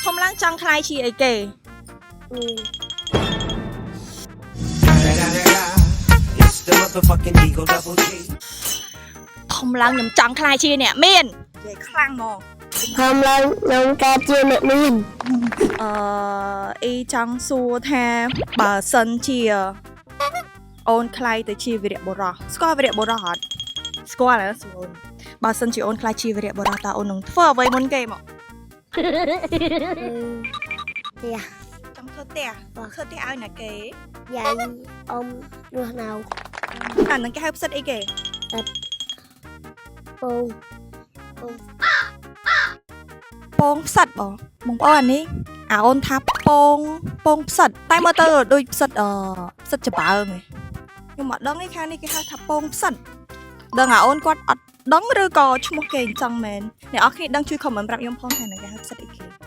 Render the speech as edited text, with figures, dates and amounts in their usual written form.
ធំឡើងចង់ខ្លាយជាអីគេធំឡើងខ្ញុំចង់ខ្លាយជាអ្នកមាននិយាយខ្លាំងហ្មងធំឡើងខ្ញុំកើតជាអ្នកមានអ៊ីចង់សួរថាបើសិនជាអូនខ្លាយទៅជាវីរៈបុរសស្គាល់វីរៈបុរសអត់ស្គាល់ហើយសួរអូនបើសិនជាអូនខ្លាយជាវីរៈបុរសតើអូននឹងធ្វើអ្វីមុនគេមកផ្ទះចង់ធ្វើផ្ទះធ្វើផ្ទះឲ្យណាគេ យាយអ៊ំរស់នៅ អានឹងគេហៅផ្សិតអីគេ ពង ពងផ្សិតបងប្អូនអានេះអូនថាពងផ្សិតតែមើលទៅដូចផ្សិតផ្សិតច្បើងឯងខ្ញុំអត់ដឹងឯខាងនេះគេហៅថាពងផ្សិតដឹងអូនគាត់អត់ដឹងឬក៏ឈ្មោះគេអញ្ចឹងមែនអ្នកនរគ្នាដឹងជួយខមមិនប្រាប់ខ្ញុំផងថានឹងគេហៅផ្សិតអីគេ